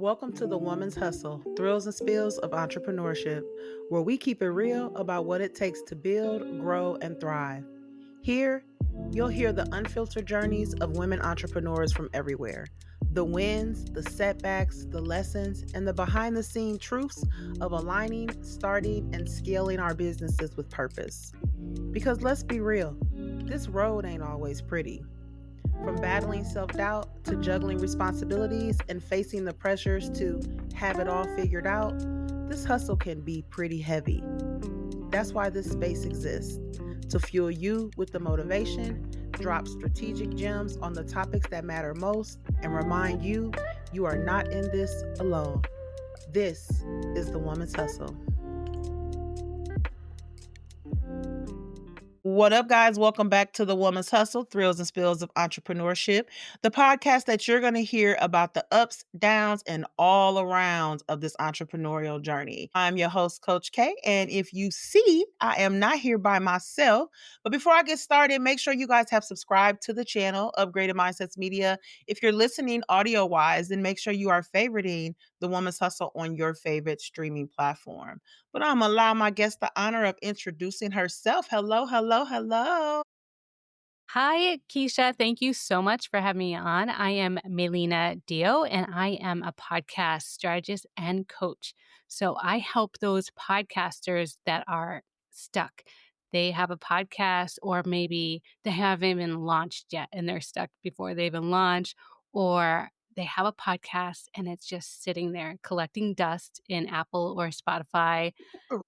Welcome to the Woman's Hustle, Thrills and Spills of Entrepreneurship, where we keep it real about what it takes to build, grow, and thrive. Here, you'll hear the unfiltered journeys of women entrepreneurs from everywhere, the wins, the setbacks, the lessons, and the behind the scene truths of aligning, starting, and scaling our businesses with purpose. Because let's be real, this road ain't always pretty. From battling self doubt to juggling responsibilities and facing the pressures to have it all figured out, this hustle can be pretty heavy. That's why this space exists to fuel you with the motivation, drop strategic gems on the topics that matter most, and remind you you are not in this alone. This is the Woman's Hustle. What up, guys? Welcome back to the Woman's Hustle, Thrills and Spills of Entrepreneurship, the podcast that you're going to hear about the ups, downs, and all arounds of this entrepreneurial journey. I'm your host, Coach Kay, and if you see, I am not here by myself. But before I get started, make sure you guys have subscribed to the channel, Upgraded Mindsets Media. If you're listening audio-wise, then make sure you are favoriting the Woman's Hustle on your favorite streaming platform. But I'm going to allow my guest the honor of introducing herself. Hello, hello, hello. Hi, Keisha. Thank you so much for having me on. I am Melina Dio, and I am a podcast strategist and coach. So I help those podcasters that are stuck. They have a podcast, or maybe they haven't even launched yet and they're stuck before they even launch, or they have a podcast and it's just sitting there collecting dust in Apple or Spotify.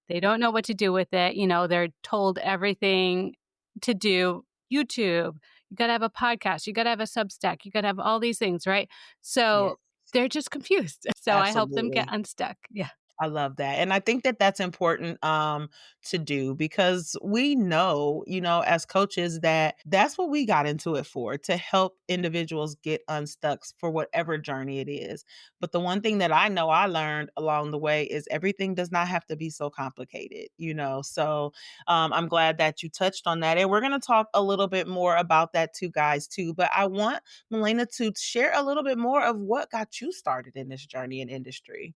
They don't know what to do with it. They're told everything to do. YouTube, you got to have a podcast, you got to have a Substack, you got to have all these things, right? Yes, So they're just confused. So I help them get absolutely. unstuck. Yeah. I love that. And I think that that's important to do because we know, as coaches that that's what we got into it for, to help individuals get unstuck for whatever journey it is. But the one thing that I know I learned along the way is everything does not have to be so complicated. So I'm glad that you touched on that. And we're going to talk a little bit more about that too, guys, too. But I want Melina to share a little bit more of what got you started in this journey and industry.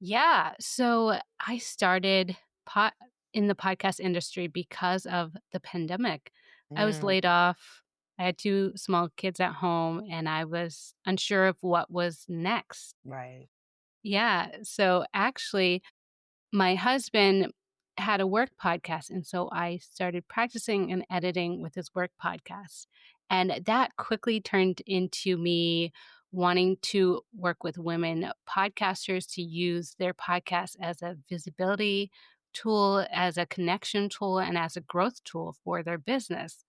Yeah. So I started pot in the podcast industry because of the pandemic. I was Mm, laid off. I had two small kids at home and I was unsure of what was next. right. Yeah. So actually, my husband had a work podcast, and so I started practicing and editing with his work podcast. And that quickly turned into me wanting to work with women podcasters to use their podcast as a visibility tool, as a connection tool, and as a growth tool for their business.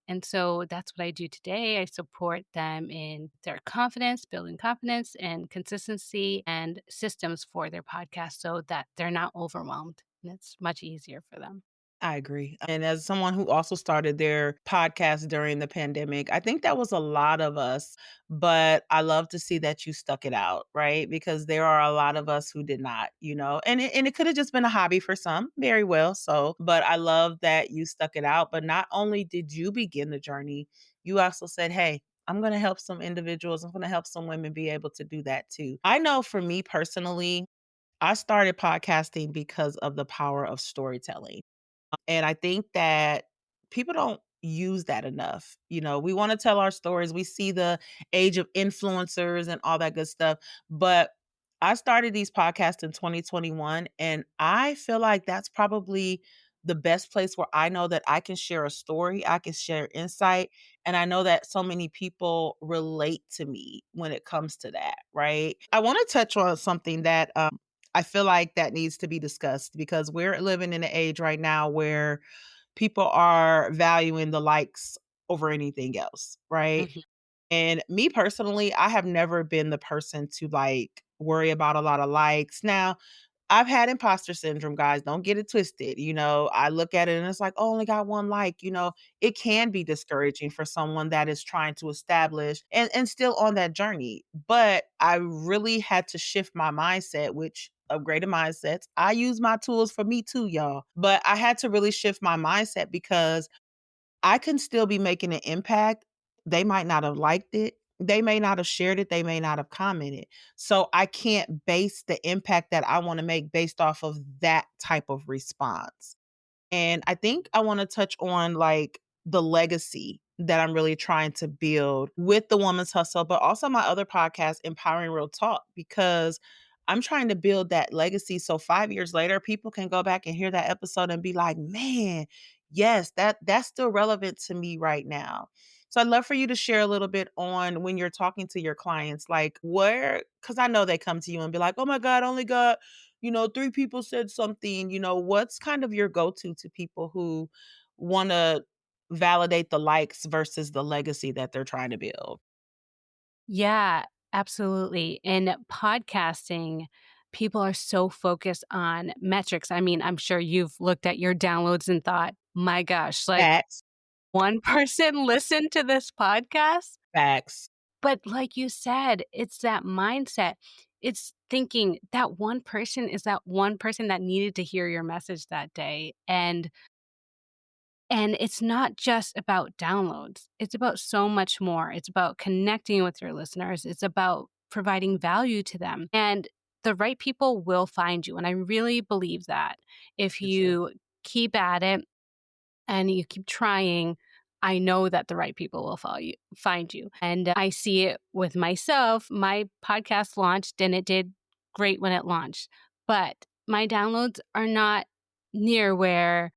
And so that's what I do today. I support them in their confidence, building confidence and consistency and systems for their podcast so that they're not overwhelmed. And it's much easier for them. I agree. And as someone who also started their podcast during the pandemic, I think that was a lot of us, but I love to see that you stuck it out, right? Because there are a lot of us who did not. And it could have just been a hobby for some, very well so, but I love that you stuck it out. But not only did you begin the journey, you also said, "Hey, I'm going to help some individuals. I'm going to help some women be able to do that too." I know for me personally, I started podcasting because of the power of storytelling. And I think that people don't use that enough. We want to tell our stories. We see the age of influencers and all that good stuff. But I started these podcasts in 2021, and I feel like that's probably the best place where I know that I can share a story, I can share insight, and I know that so many people relate to me when it comes to that, right? I want to touch on something that I feel like that needs to be discussed because we're living in an age right now where people are valuing the likes over anything else, right? Mhm. And me personally, I have never been the person to worry about a lot of likes. Now, I've had imposter syndrome, guys. Don't get it twisted. I look at it and it's like, oh, only got one like. It can be discouraging for someone that is trying to establish and still on that journey. But I really had to shift my mindset, which upgraded mindsets. I use my tools for me too, y'all. But I had to really shift my mindset because I can still be making an impact. They might not have liked it. they may not have shared it, they may not have commented. So I can't base the impact that I wanna make based off of that type of response. And I think I wanna touch on, like, the legacy that I'm really trying to build with the Woman's Hustle, but also my other podcast, Empowering Real Talk, because I'm trying to build that legacy so 5 years later, people can go back and hear that episode and be like, "Man, yes, that's still relevant to me right now." So I'd love for you to share a little bit on when you're talking to your clients, like, where, because I know they come to you and be like, "Oh my god, I only got 3 people said something," what's kind of your go-to to people who wanna validate the likes versus the legacy that they're trying to build? Yeah, absolutely. In podcasting, people are so focused on metrics. I mean, I'm sure you've looked at your downloads and thought, my gosh, like Facts, one person listened to this podcast. facts. But like you said, it's that mindset. It's thinking that one person is that one person that needed to hear your message that day. And it's not just about downloads. It's about so much more. It's about connecting with your listeners. It's about providing value to them. And the right people will find you. And I really believe that if For sure. you keep at it and you keep trying, I know that the right people will find you. And I see it with myself. My podcast launched and it did great when it launched, but my downloads are not near where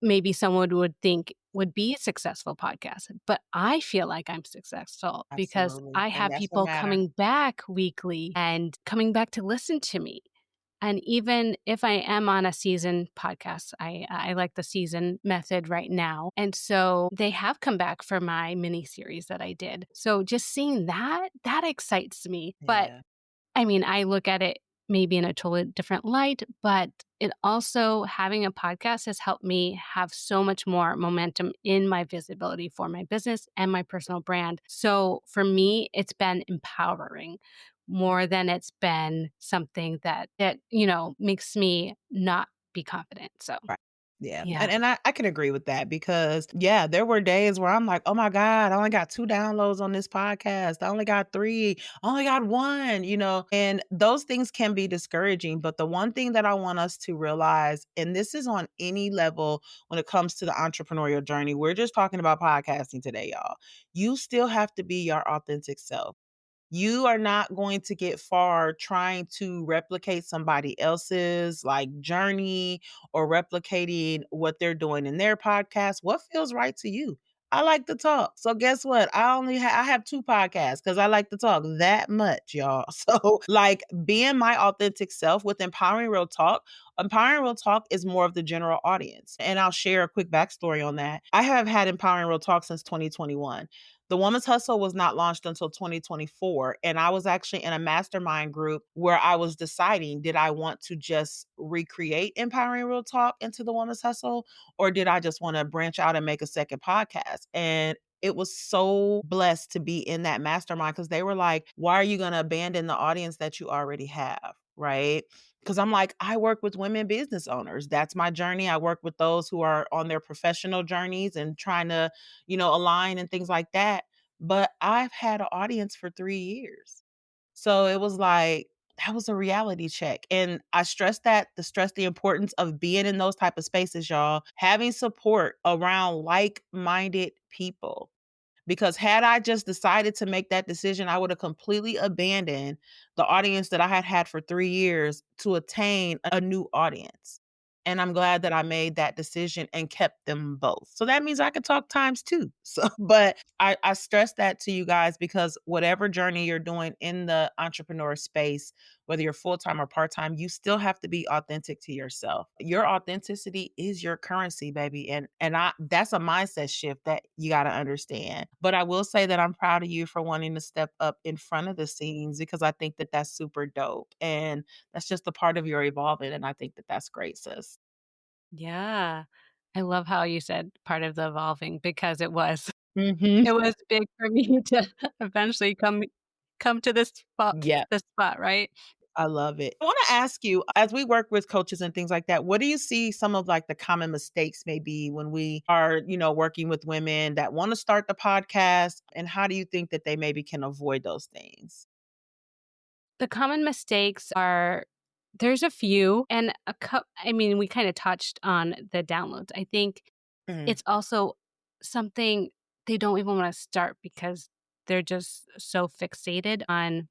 maybe someone would think would be a successful podcast, but I feel like I'm successful because Absolutely, I and have that's what people matters. coming back weekly and coming back to listen to me. And even if I am on a season podcast, I like the season method right now. And so they have come back for my mini series that I did. So just seeing that excites me. But Yeah, I mean, I look at it maybe in a totally different light, but it also having a podcast has helped me have so much more momentum in my visibility for my business and my personal brand. So for me, it's been empowering more than it's been something that makes me not be confident. So, right. Yeah, yeah. and I can agree with that because, yeah, there were days where I'm like, "Oh my god, I only got 2 downloads on this podcast. I only got 3. I only got 1," and those things can be discouraging, but the one thing that I want us to realize, and this is on any level when it comes to the entrepreneurial journey, we're just talking about podcasting today, y'all. You still have to be your authentic self. You are not going to get far trying to replicate somebody else's, like, journey or replicating what they're doing in their podcast. What feels right to you? I like to talk. So guess what? I have 2 podcasts because I like to talk that much, y'all. So, like, being my authentic self with Empowering Real Talk is more of the general audience, and I'll share a quick backstory on that. I have had Empowering Real Talk since 2021. The Woman's Hustle was not launched until 2024, and I was actually in a mastermind group where I was deciding, did I want to just recreate Empowering Real Talk into the Woman's Hustle, or did I just wanna branch out and make a second podcast? And it was so blessed to be in that mastermind because they were like, "Why are you gonna abandon the audience that you already have?" Right? Because I'm like, I work with women business owners. That's my journey. I work with those who are on their professional journeys and trying to align and things like that. But I've had an audience for 3 years. So it was like, that was a reality check. And I stress the importance of being in those type of spaces, y'all. Having support around like-minded people. Because had I just decided to make that decision, I would have completely abandoned the audience that I had had for 3 years to attain a new audience. And I'm glad that I made that decision and kept them both. So that means I could talk times 2. So, but I stress that to you guys because whatever journey you're doing in the entrepreneur space, whether you're full-time or part-time, you still have to be authentic to yourself. Your authenticity is your currency, baby, and I that's a mindset shift that you gotta understand. But I will say that I'm proud of you for wanting to step up in front of the scenes because I think that that's super dope, and that's just a part of your evolving, and I think that that's great, sis. Yeah. I love how you said part of the evolving because it was. Mhm. It was big for me to eventually come to Yeah. this spot, right? I love it. I wanna ask you, as we work with coaches and things like that, what do you see some of, like, the common mistakes maybe when we are, working with women that wanna start the podcast, and how do you think that they maybe can avoid those things? The common mistakes are there's a few and I mean, we kinda touched on the downloads. I think Mm, it's also something they don't even wanna start because they're just so fixated on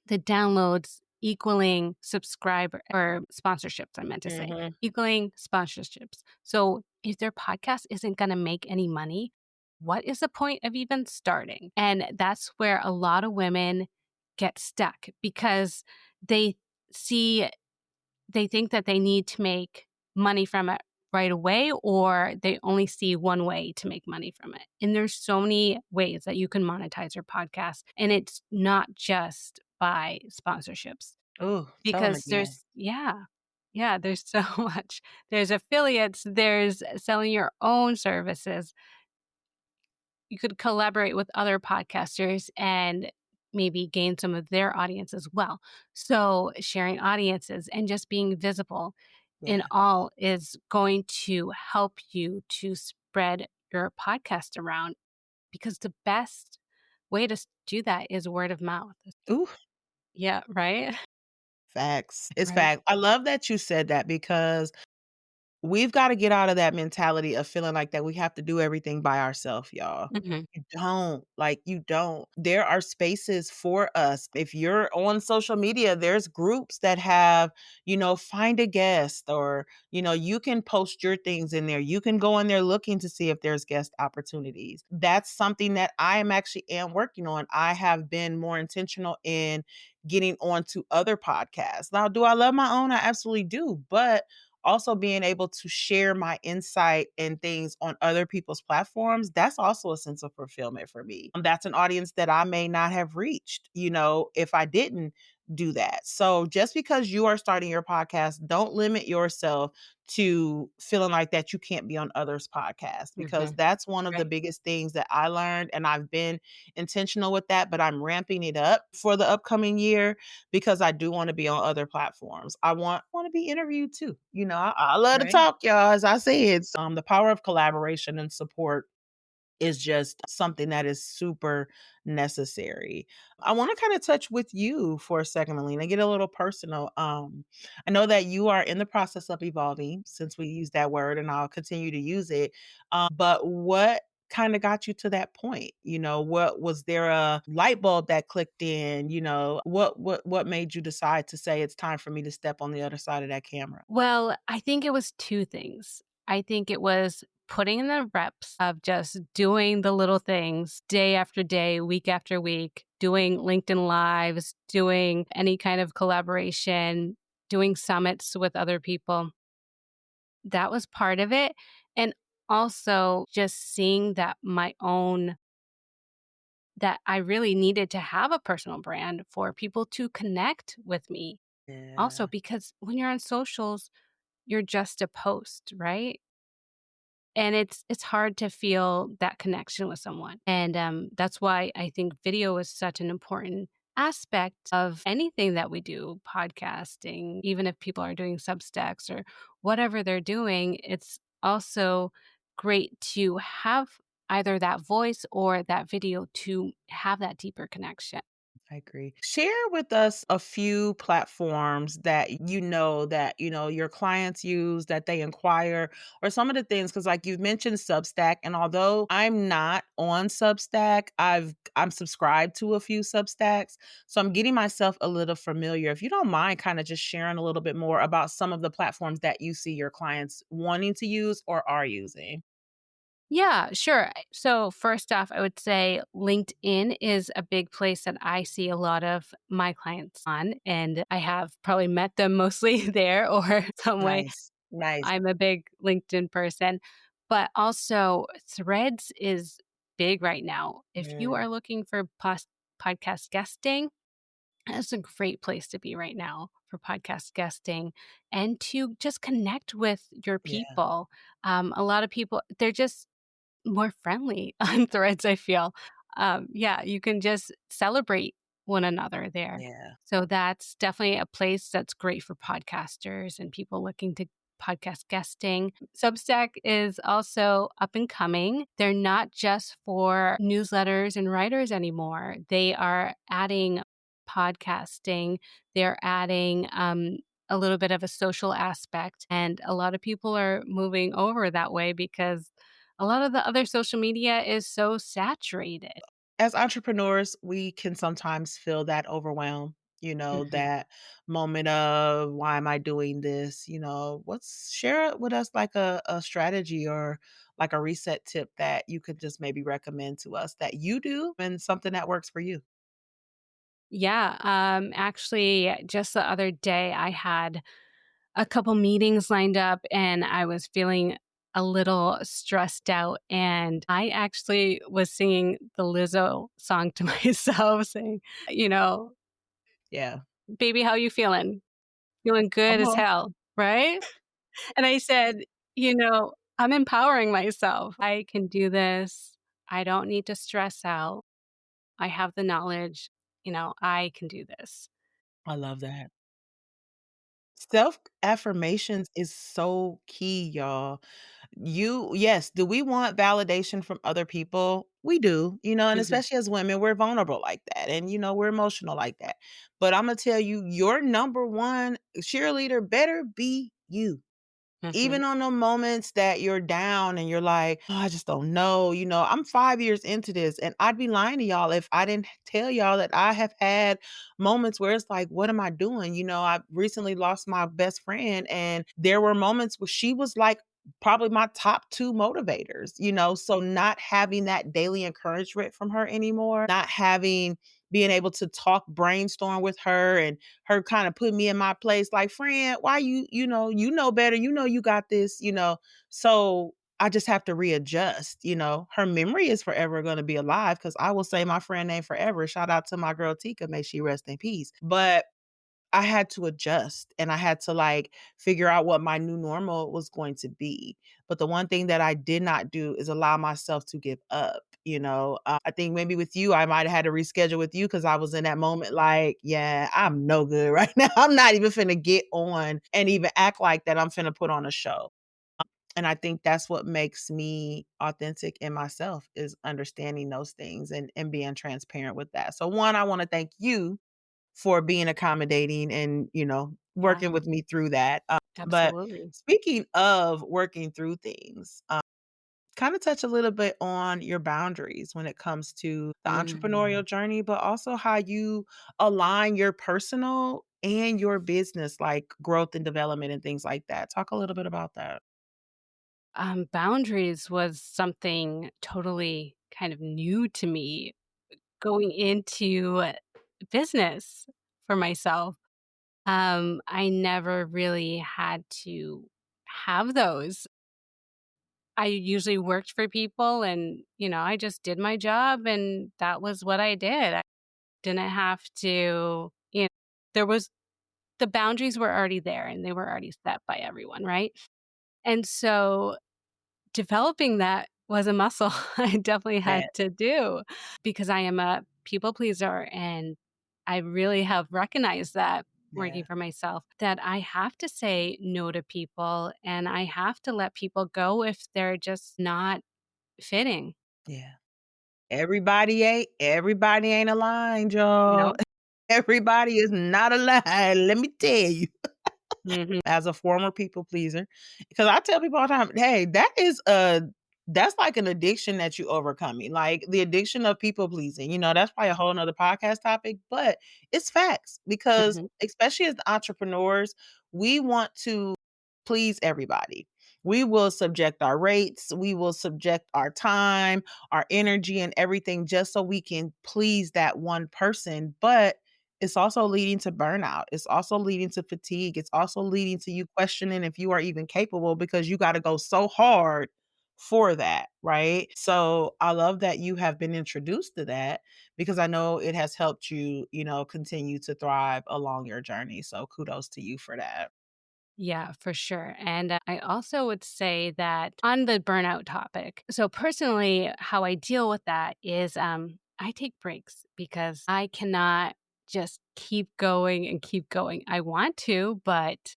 the downloads equaling subscriber or sponsorships, I meant to say, mhm. equaling sponsorships. So if their podcast isn't going to make any money, what is the point of even starting? And that's where a lot of women get stuck because they see they think that they need to make money from it right away, or they only see one way to make money from it. And there's so many ways that you can monetize your podcast, and it's not just by sponsorships Ooh, tell them because again. there's so much. There's affiliates, there's selling your own services. You could collaborate with other podcasters and maybe gain some of their audience as well. So, sharing audiences and just being visible in Yeah. all is going to help you to spread your podcast around because the best way to do that is word of mouth. Ooh. Yeah, right? Facts. It's Right. fact. I love that you said that because we've gotta get out of that mentality of feeling like that we have to do everything by ourselves, y'all. Mhm. You don't, like, you don't. There are spaces for us. If you're on social media, there's groups that have, find a guest or, you can post your things in there. You can go in there looking to see if there's guest opportunities. That's something that I am working on. I have been more intentional in getting onto other podcasts. Now, do I love my own? I absolutely do, but also being able to share my insight and things on other people's platforms, that's also a sense of fulfillment for me. That's an audience that I may not have reached, if I didn't do that. So just because you are starting your podcast, don't limit yourself to feeling like that you can't be on others' podcasts because Mhm. that's one of the Right. biggest things that I learned and I've been intentional with that, but I'm ramping it up for the upcoming year because I do wanna be on other platforms. I wanna be interviewed too, I love to Right. talk, y'all, as I said. So, the power of collaboration and support is just something that is super necessary. I wanna kinda touch with you for a second, Melina, get a little personal. I know that you are in the process of evolving, since we use that word, and I'll continue to use it. But what kinda got you to that point? What was there a light bulb that clicked in? What made you decide to say, "It's time for me to step on the other side of that camera?" Well, I think it was 2 things. I think it was putting in the reps of just doing the little things day after day, week after week, doing LinkedIn Lives, doing any kind of collaboration, doing summits with other people. That was part of it, and also just seeing that I really needed to have a personal brand for people to connect with me. Also, Yeah, because when you're on socials, you're just a post, right? And it's hard to feel that connection with someone. And that's why I think video is such an important aspect of anything that we do, podcasting, even if people are doing Substacks or whatever they're doing, it's also great to have either that voice or that video to have that deeper connection. I agree. Share with us a few platforms that your clients use, that they inquire, or some of the things because like you've mentioned Substack, and although I'm not on Substack, I'm subscribed to a few Substacks. So I'm getting myself a little familiar. If you don't mind kind of just sharing a little bit more about some of the platforms that you see your clients wanting to use or are using. Yeah, sure. So, first off, I would say LinkedIn is a big place that I see a lot of my clients on, and I have probably met them mostly there or some way. Nice. Nice. I'm a big LinkedIn person, but also Threads is big right now. If you Mm, are looking for podcast guesting, that's a great place to be right now for podcast guesting and to just connect with your yeah. people. A lot of people, they're just more friendly on Threads, I feel. Yeah, you can just celebrate. one another there. Yeah. So that's definitely a place that's great for podcasters and people looking to podcast guesting. Substack is also up and coming. They're not just for newsletters and writers anymore. They are adding podcasting, they're adding a little bit of a social aspect. And a lot of people are moving over that way because a lot of the other social media is so saturated. As entrepreneurs, we can sometimes feel that overwhelm, Mhm. that moment of why am I doing this? What's share it with us like a strategy or like a reset tip that you could just maybe recommend to us that you do and something that works for you. Yeah, actually, just the other day, I had a couple meetings lined up and I was feeling a little stressed out. And I actually was singing the Lizzo song to myself, saying, you know, Yeah. baby, how you feeling? Feeling good Come as on. hell, right? And I said, I'm empowering myself. I can do this. I don't need to stress out. I have the knowledge. I can do this. I love that. Self affirmations is so key, y'all. Yes, do we want validation from other people? We do, and Mhm, especially as women, we're vulnerable like that and we're emotional like that. But I'm gonna tell you, your number one cheerleader better be you. mhm. Even on the moments that you're down and you're like, "Oh, I just don't know," I'm 5 years into this, and I'd be lying to y'all if I didn't tell y'all that I have had moments where it's like, "What am I doing?" I recently lost my best friend, and there were moments where she was, like, probably my top 2 motivators, so not having that daily encouragement from her anymore, not having being able to talk brainstorm with her and her kind of put me in my place like, "Friend, why you know better, you got this," So, I just have to readjust. Her memory is forever gonna be alive because I will say my friend name forever. Shout out to my girl Tika, may she rest in peace. But I had to adjust and I had to like figure out what my new normal was going to be. But the one thing that I did not do is allow myself to give up. I think maybe with you, I might have had to reschedule with you because I was in that moment like, yeah, I'm no good right now. I'm not even finna get on and even act like that I'm finna put on a show. And I think that's what makes me authentic in myself is understanding those things and being transparent with that. So one, I want to thank you for being accommodating and, Yeah, working with me through that. But absolutely. speaking of working through things, kind of touch a little bit on your boundaries when it comes to the Mm. entrepreneurial journey, but also how you align your personal and your business, like growth and development and things like that. Talk a little bit about that. Boundaries was something totally kind of new to me going into business for myself. I never really had to have those. I usually worked for people and, I just did my job and that was what I did. I didn't have to, there was the boundaries were already there and they were already set by everyone, right? And so developing that was a muscle I definitely had That to do because I am a people pleaser and I really have recognized that working yeah, for myself that I have to say no to people and I have to let people go if they're just not fitting. yeah. Everybody ain't aligned, y'all. Nope. Everybody is not aligned, let me tell you. Mhm. As a former people pleaser, because I tell people all the time, "Hey, that's like an addiction that you overcoming, like the addiction of people pleasing." That's probably a whole nother podcast topic, but it's facts because Mhm. especially as entrepreneurs, we want to please everybody. We will subject our rates, we will subject our time, our energy, and everything just so we can please that one person. But it's also leading to burnout. It's also leading to fatigue. It's also leading to you questioning if you are even capable because you got to go so hard for that, right? So I love that you have been introduced to that because I know it has helped you, continue to thrive along your journey. So kudos to you for that. Yeah, for sure. And I also would say that on the burnout topic, so personally, how I deal with that is I take breaks because I cannot just keep going and keep going. I want to, but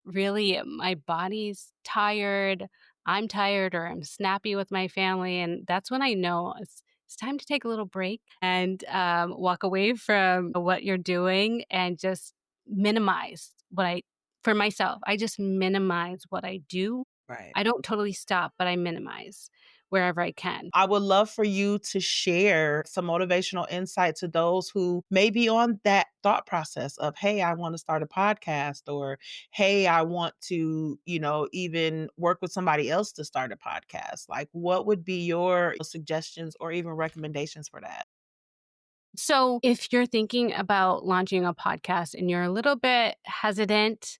really my body's tired, I'm tired, or I'm snappy with my family, and that's when I know it's time to take a little break and, walk away from what you're doing and just minimize what I for myself, I just minimize what I do. Right. I don't totally stop, but I minimize wherever I can. I would love for you to share some motivational insight to those who may be on that thought process of, hey, I want to start a podcast, or hey, I want to, even work with somebody else to start a podcast. Like, what would be your suggestions or even recommendations for that? So, if you're thinking about launching a podcast and you're a little bit hesitant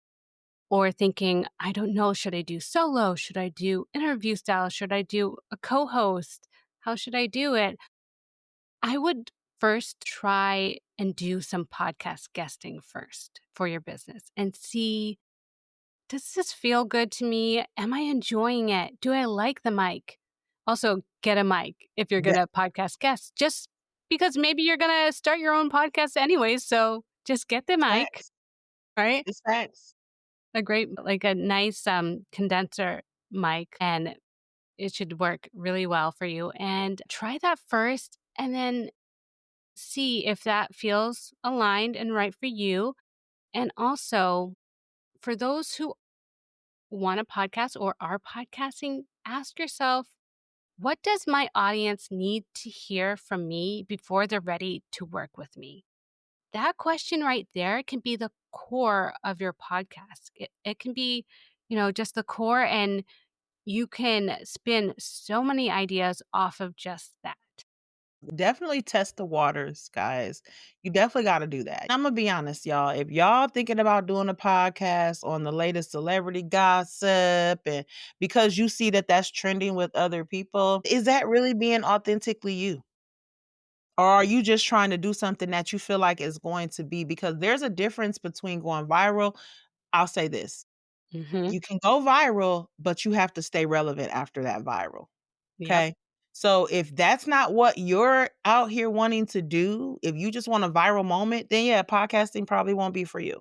or thinking, I don't know, should I do solo? Should I do interview style? Should I do a co host? How should I do it? I would first try and do some podcast guesting first for your business and see, does this feel good to me? Am I enjoying it? Do I like the mic? Also, get a mic if you're going That to podcast guests, just because maybe you're going to start your own podcast anyways. So just get the is mic, facts. right? It's facts. A great, like a nice condenser mic, and it should work really well for you. And try that first and then see if that feels aligned and right for you. And also, for those who want a podcast or are podcasting, ask yourself, what does my audience need to hear from me before they're ready to work with me? That question right there can be the core of your podcast. It can be, just the core, and you can spin so many ideas off of just that. Definitely test the waters, guys. You definitely gotta do that. Imma be honest, y'all, if y'all thinking about doing a podcast on the latest celebrity gossip and because you see that that's trending with other people, is that really being authentically you? Or are you just trying to do something that you feel like is going to be, because there's a difference between going viral. I'll say this, Hmm. you can go viral, but you have to stay relevant after that viral. Yep. Okay. So if that's not what you're out here wanting to do, if you just want a viral moment, then yeah, podcasting probably won't be for you.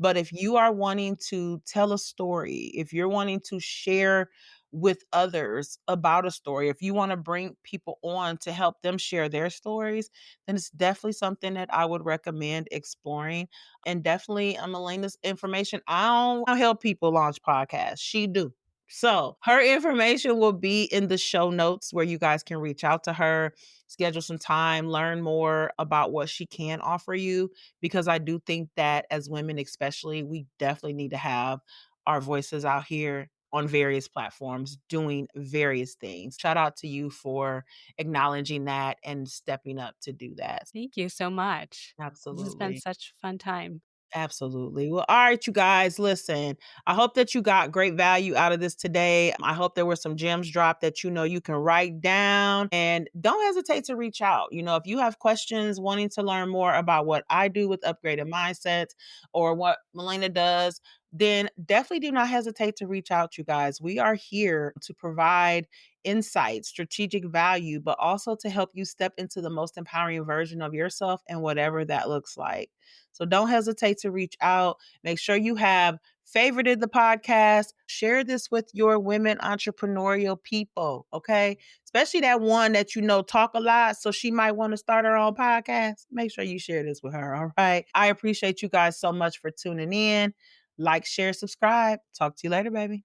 But if you are wanting to tell a story, if you're wanting to share with others about a story, if you want to bring people on to help them share their stories, then it's definitely something that I would recommend exploring. And definitely, Elena's information. I don't help people launch podcasts. She do. So her information will be in the show notes where you guys can reach out to her, schedule some time, learn more about what she can offer you. Because I do think that as women, especially, we definitely need to have our voices out here on various platforms doing various things. Shout out to you for acknowledging that and stepping up to do that. Thank you so much. This has been Absolutely. such a fun time. Absolutely. Well, all right, you guys, listen. I hope that you got great value out of this today. I hope there were some gems dropped that you can write down, and don't hesitate to reach out. If you have questions wanting to learn more about what I do with upgraded mindsets or what Melina does, then definitely do not hesitate to reach out, you guys. We are here to provide insight, strategic value, but also to help you step into the most empowering version of yourself and whatever that looks like. So don't hesitate to reach out. Make sure you have favorited the podcast. Share this with your women entrepreneurial people, okay? Especially that one that talk a lot, so she might want to start her own podcast. Make sure you share this with her, all right? I appreciate you guys so much for tuning in. Like, share, subscribe. Talk to you later, baby.